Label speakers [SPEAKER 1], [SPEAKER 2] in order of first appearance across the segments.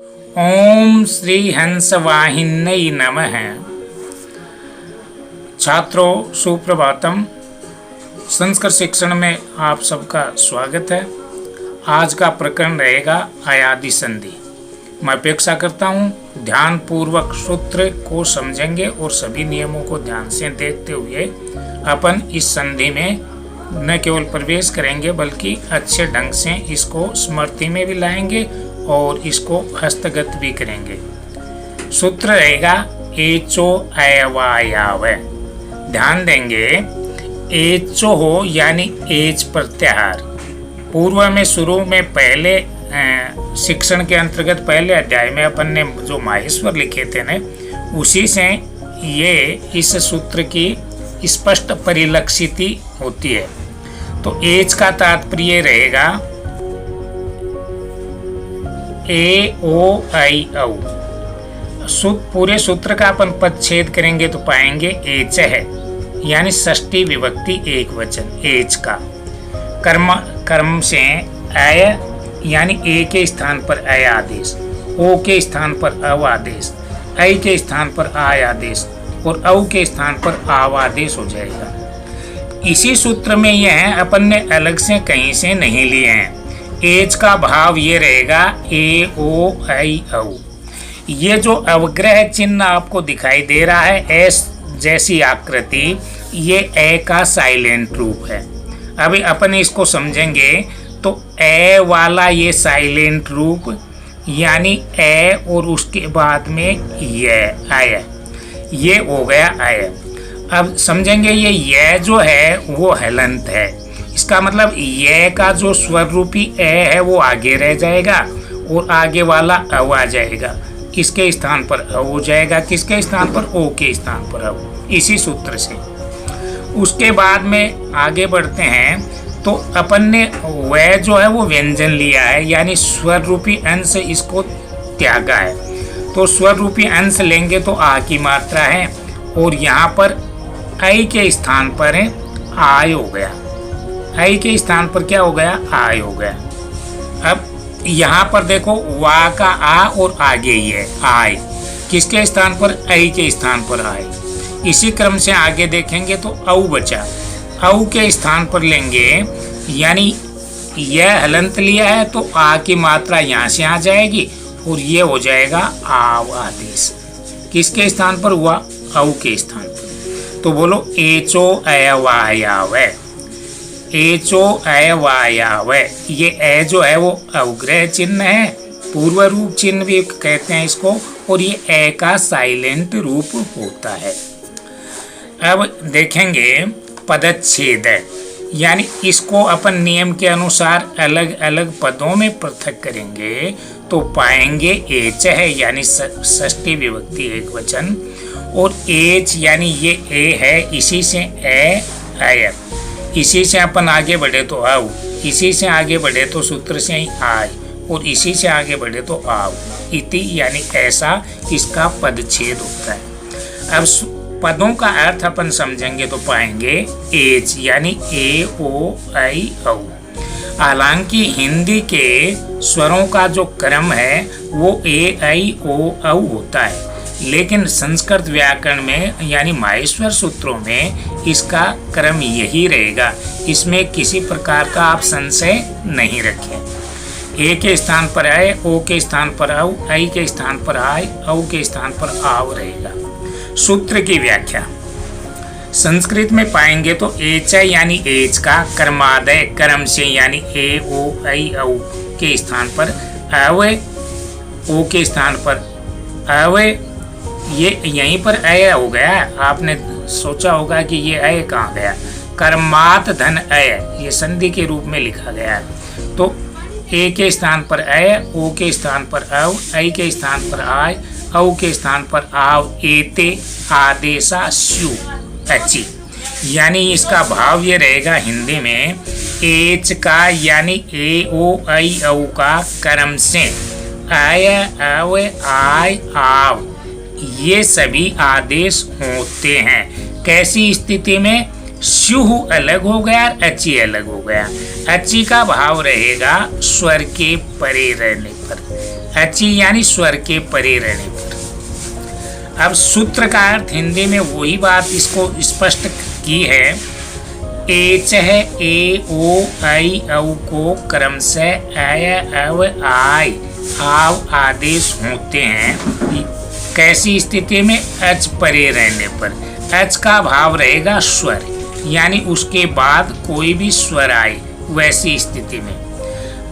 [SPEAKER 1] ओम श्री हंसवाहिन्यै नमः। छात्रों सुप्रभातम। संस्कृत शिक्षण में आप सबका स्वागत है। आज का प्रकरण रहेगा अयादि संधि। मैं अपेक्षा करता हूँ ध्यान पूर्वक सूत्र को समझेंगे और सभी नियमों को ध्यान से देखते हुए अपन इस संधि में न केवल प्रवेश करेंगे बल्कि अच्छे ढंग से इसको स्मृति में भी लाएंगे और इसको हस्तगत भी करेंगे। सूत्र रहेगा एचो अयवायाव। ध्यान देंगे एचो हो यानी एच प्रत्याहार। पूर्व में शुरू में पहले शिक्षण के अंतर्गत पहले अध्याय में अपन ने जो माहेश्वर लिखे थे न, उसी से ये इस सूत्र की स्पष्ट परिलक्षिति होती है। तो एच का तात्पर्य रहेगा ए ओ आई औ। पूरे सूत्र का अपन पदच्छेद करेंगे तो पाएंगे एच है यानी षष्ठी विभक्ति एक वचन एच का। कर्म से अय यानी ए के स्थान पर अय आदेश, ओ के स्थान पर अव आदेश, ऐ के स्थान पर आय आदेश और औ के स्थान पर आव आदेश हो जाएगा। इसी सूत्र में यह अपन ने अलग से कहीं से नहीं लिए हैं। एच का भाव ये रहेगा ए ओ आई औ। ये जो अवग्रह चिन्ह आपको दिखाई दे रहा है एस जैसी आकृति, ये ए का साइलेंट रूप है। अभी अपन इसको समझेंगे तो ए वाला ये साइलेंट रूप यानी ए और उसके बाद में ये आय, ये हो गया आय। अब समझेंगे ये जो है वो हलंत है। इसका मतलब ये का जो स्वर रूपी ए है वो आगे रह जाएगा और आगे वाला अव आ जाएगा। इसके स्थान पर अव हो जाएगा, किसके स्थान पर? ओ के स्थान पर अव। इसी सूत्र से उसके बाद में आगे बढ़ते हैं तो अपन ने वह जो है वो व्यंजन लिया है यानी स्वर रूपी अंश इसको त्यागा है। तो स्वर रूपी अंश लेंगे तो आ की मात्रा है और यहाँ पर ऐ के स्थान पर है आय हो गया। ऐ के स्थान पर क्या हो गया? आय हो गया। अब यहाँ पर देखो वा का आ और आगे ही है आय, किसके स्थान पर? ऐ के स्थान पर आय। इसी क्रम से आगे देखेंगे तो औ बचा, औ के स्थान पर लेंगे यानी यह हलंत लिया है तो आ की मात्रा यहाँ से आ जाएगी और ये हो जाएगा आव आदेश। किसके स्थान पर हुआ? औ के स्थान पर। तो बोलो एचो अयवायाव। एचो अयवायाव, ये ए जो है वो अवग्रह चिन्ह है, पूर्व रूप चिन्ह भी कहते हैं इसको, और ये ए का साइलेंट रूप होता है। अब देखेंगे पदच्छेद यानी इसको अपन नियम के अनुसार अलग अलग पदों में पृथक करेंगे तो पाएंगे एच है यानी षष्ठी विभक्ति एक वचन, और एच यानी ये ए है, इसी से ए आय, इसी से अपन आगे बढ़े तो आओ, इसी से आगे बढ़े तो सूत्र से ही आय और इसी से आगे बढ़े तो आओ इति यानी ऐसा इसका पदच्छेद होता है। अब पदों का अर्थ अपन समझेंगे तो पाएंगे एच यानी ए ओ आई औ। हालांकि हिंदी के स्वरों का जो क्रम है वो ए आई ओ औ होता है, लेकिन संस्कृत व्याकरण में यानी माहेश्वर सूत्रों में इसका क्रम यही रहेगा। इसमें किसी प्रकार का आप संशय नहीं रखें। ए के स्थान पर आए, ओ के स्थान पर औ, ऐ के स्थान पर आय, औ के स्थान पर आव रहेगा। सूत्र की व्याख्या संस्कृत में पाएंगे तो एच यानी एच का कर्मादय कर्म से यानी ए ओ ऐ औ के स्थान पर अव, ओ के स्थान पर अव, ये यहीं पर अय हो गया। आपने सोचा होगा कि ये अय कहाँ गया? कर्मात धन अय, ये संधि के रूप में लिखा गया है। तो ए के स्थान पर अय, ओ के स्थान पर अव, ऐ के स्थान पर आय, औ के स्थान पर आव, एते आदेशा स्यु अचि। यानी इसका भाव ये रहेगा हिंदी में एच का यानी ए ओ ऐ औ का कर्म से अय अव आय आव ये सभी आदेश होते हैं। कैसी स्थिति में? स्यु अलग हो गया और अचि अलग हो गया। अचि का भाव रहेगा स्वर के परे रहने पर, अचि यानी स्वर के परे रहने पर। अब सूत्र का अर्थ हिंदी में वही बात इसको स्पष्ट की है। एच है ए ओ ऐ औ को क्रमशः अय अव आय आव आदेश होते हैं। कैसी स्थिति में? अच परे रहने पर। अच का भाव रहेगा स्वर, यानी उसके बाद कोई भी स्वर आए वैसी स्थिति में।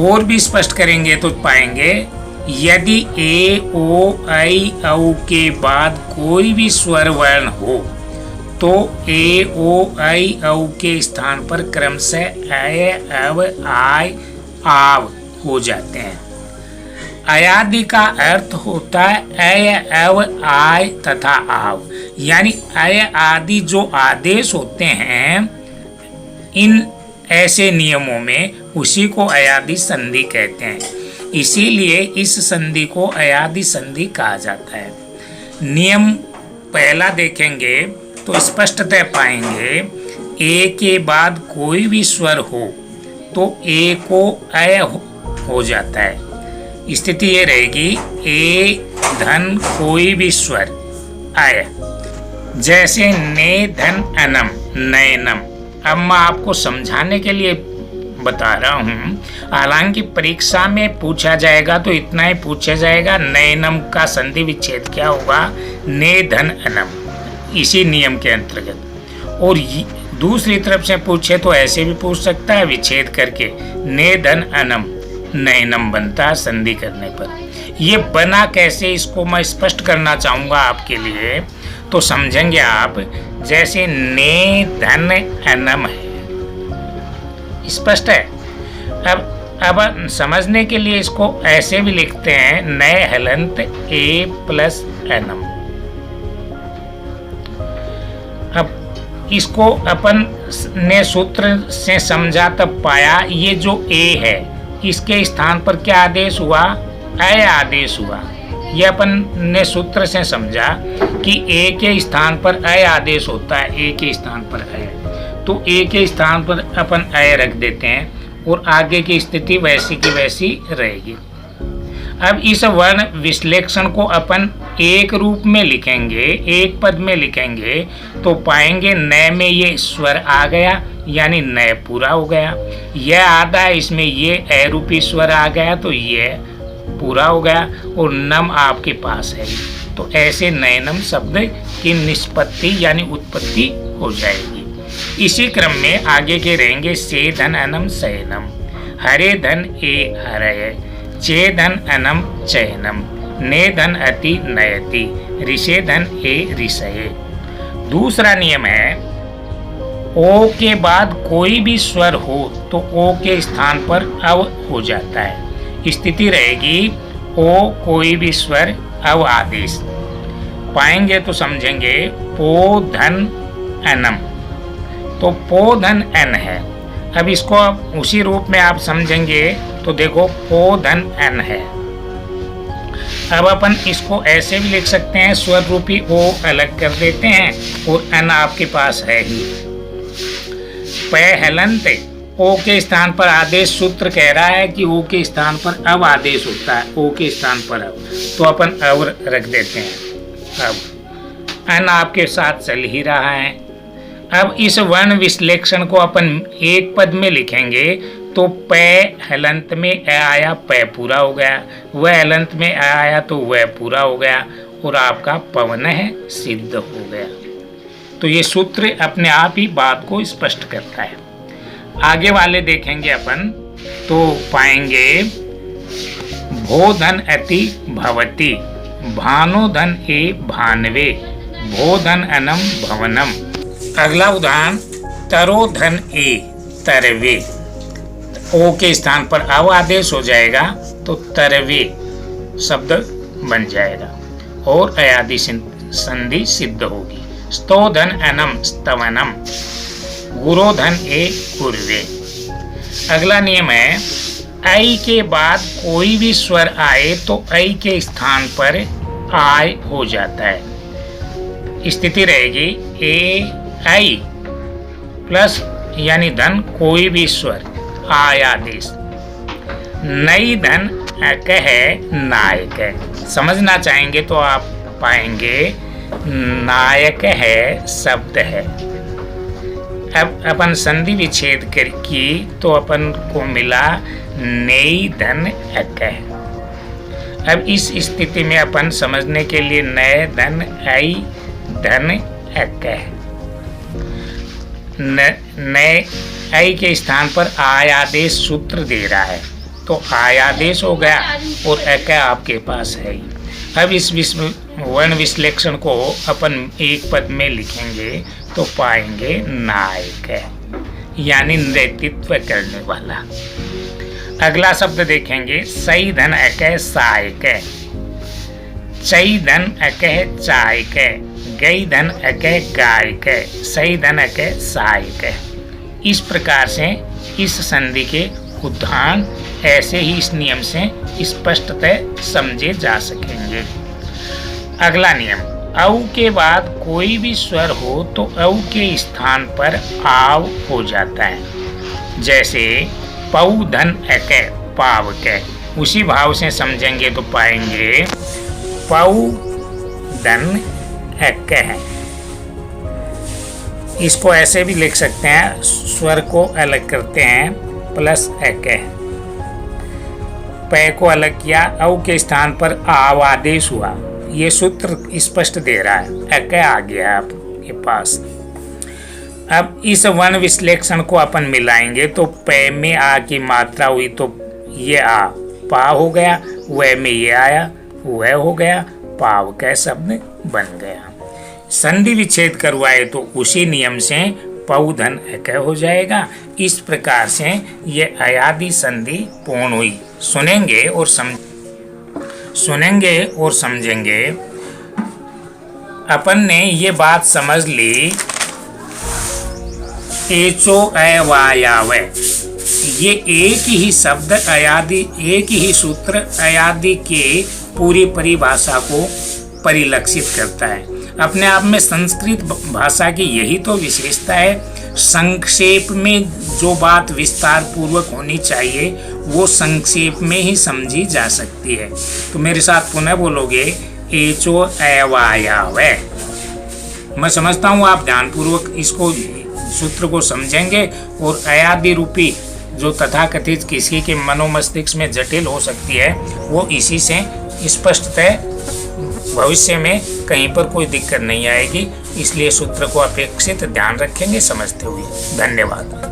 [SPEAKER 1] और भी स्पष्ट करेंगे तो पाएंगे यदि ए ओ ऐ औ के बाद कोई भी स्वर वर्ण हो तो ए ओ ऐ औ के स्थान पर क्रमशः अय अव आय आव हो जाते हैं। अयादि का अर्थ होता है अय अव आय तथा आव, यानी अय आदि जो आदेश होते हैं इन ऐसे नियमों में उसी को अयादि संधि कहते हैं। इसीलिए इस संधि को अयादि संधि कहा जाता है। नियम पहला देखेंगे तो स्पष्टतः पाएंगे ए के बाद कोई भी स्वर हो तो ए को अय हो जाता है। स्थिति ये रहेगी ए धन कोई भी स्वर अय, जैसे ने धन अनम नयनम। अब मैं आपको समझाने के लिए बता रहा हूँ, हालांकि परीक्षा में पूछा जाएगा तो इतना ही पूछा जाएगा नयनम का संधि विच्छेद क्या होगा, ने धन अनम, इसी नियम के अंतर्गत। और दूसरी तरफ से पूछे तो ऐसे भी पूछ सकता है विच्छेद करके, ने धन अनम नयनम बनता है संधि करने पर। ये बना कैसे, इसको मैं स्पष्ट करना चाहूँगा आपके लिए, तो समझेंगे आप। जैसे ने धन अनम है, स्पष्ट है। अब समझने के लिए इसको ऐसे भी लिखते हैं, नए हलंत ए प्लस एनम। अब इसको अपन ने सूत्र से समझा तब पाया ये जो ए है इसके स्थान पर क्या आदेश हुआ, अय आदेश हुआ। यह अपन ने सूत्र से समझा कि ए के स्थान पर अय आदेश होता है, ए के स्थान पर अय, तो ए के स्थान पर अपन अय रख देते हैं और आगे की स्थिति वैसी की वैसी रहेगी। अब इस वर्ण विश्लेषण को अपन एक रूप में लिखेंगे, एक पद में लिखेंगे तो पाएंगे नए में ये स्वर आ गया, यानी नए पूरा हो गया। यह आधा है, इसमें ये ए रूपी स्वर आ गया तो ये पूरा हो गया, और नम आपके पास है। तो ऐसे नयनम शब्द की निष्पत्ति यानी उत्पत्ति हो जाएगी। इसी क्रम में आगे के रहेंगे से धन अनम सैनम, हरे धन ए हरय, चे धन अनम चैनम, ने धन अति नयति, ऋषे धन ए ऋषये। दूसरा नियम है ओ के बाद कोई भी स्वर हो तो ओ के स्थान पर अव हो जाता है। स्थिति रहेगी ओ कोई भी स्वर अव आदेश। पाएंगे तो समझेंगे पो धन अनम, तो पो धन एन है। अब इसको आप उसी रूप में आप समझेंगे तो देखो पो धन एन है। अब अपन इसको ऐसे भी लिख सकते हैं, स्वर रूपी ओ अलग कर देते हैं और एन आपके पास है ही। पै हलंत ओ के स्थान पर आदेश, सूत्र कह रहा है कि ओ के स्थान पर अब आदेश होता है, ओ के स्थान पर अब, तो अपन अब रख देते हैं। अब एन आपके साथ चल ही रहा है। अब इस वर्ण विश्लेषण को अपन एक पद में लिखेंगे तो पै हलंत में ए आया, पै पूरा हो गया, वह हलंत में ए आया तो वह पूरा हो गया, और आपका पवन है सिद्ध हो गया। तो ये सूत्र अपने आप ही बात को स्पष्ट करता है। आगे वाले देखेंगे अपन तो पाएंगे भो धन अति भवति, भानो धन ए भानवे, भो धन अनम भवनम। अगला उदाहरण तरो धन ए तरवे, ओ के स्थान पर अव आदेश हो जाएगा तो तरवे शब्द बन जाएगा और अयादि संधि सिद्ध होगी। स्तो धन अनम स्तवनम, गुरो धन ए गुरवे। अगला नियम है ऐ के बाद कोई भी स्वर आए तो ऐ के स्थान पर आय हो जाता है। स्थिति रहेगी ए ऐ प्लस यानी धन कोई भी स्वर आय आदेश, नई धन अक है नायक है। समझना चाहेंगे तो आप पाएंगे नायक है शब्द है। अब अपन संधि विच्छेद की तो अपन को मिला नेई धन अक है। अब इस स्थिति में अपन समझने के लिए नए धन आई धन अक है। नए आई के स्थान पर आयादेश सूत्र दे रहा है तो आयादेश हो गया और अक आपके पास है ही। अब इस वर्ण विश्लेषण को अपन एक पद में लिखेंगे तो पाएंगे नायक है यानी नेतृत्व करने वाला। अगला शब्द देखेंगे सई धन अक है सहायक है। चई धन अक है चायक है। गई धन अक है गायक है। सई धन अक है सहायक है। इस प्रकार से इस संधि के उदाहरण ऐसे ही इस नियम से स्पष्टतः समझे जा सकेंगे। अगला नियम, औ के बाद कोई भी स्वर हो तो औ के स्थान पर आव हो जाता है। जैसे पऊ धन अक पावक है। उसी भाव से समझेंगे तो पाएंगे पऊ धन अक है। इसको ऐसे भी लिख सकते हैं, स्वर को अलग करते हैं प्लस अक है। पै को अलग किया, औ के स्थान पर आव आदेश हुआ। ये सूत्र स्पष्ट दे रहा है, अक आ गया आपके पास। अब इस वर्ण विश्लेषण को अपन मिलाएंगे तो पै में आ की मात्रा हुई तो ये आ पा हो गया, वह में ये आया वह हो गया, पाव का शब्द बन गया। संधि विच्छेद करवाए तो उसी नियम से पऊ धन अक हो जाएगा। इस प्रकार से ये अयादि संधि पूर्ण हुई। सुनेंगे और समझेंगे। अपन ने ये बात समझ ली, एचो अवायाव, ये एक ही शब्द अयादि, एक ही सूत्र अयादि के पूरी परिभाषा को परिलक्षित करता है। अपने आप में संस्कृत भाषा की यही तो विशेषता है। संक्षेप में जो बात विस्तार पूर्वक होनी चाहिए वो संक्षेप में ही समझी जा सकती है। तो मेरे साथ पुनः बोलोगे, एचो अवायाव। मैं समझता हूँ आप ध्यानपूर्वक इसको सूत्र को समझेंगे और अयादि रूपी जो तथाकथित किसी के मनोमस्तिष्क में जटिल हो सकती है वो इसी से स्पष्टतः भविष्य में कहीं पर कोई दिक्कत नहीं आएगी। इसलिए सूत्र को अपेक्षित ध्यान रखेंगे समझते हुए। धन्यवाद।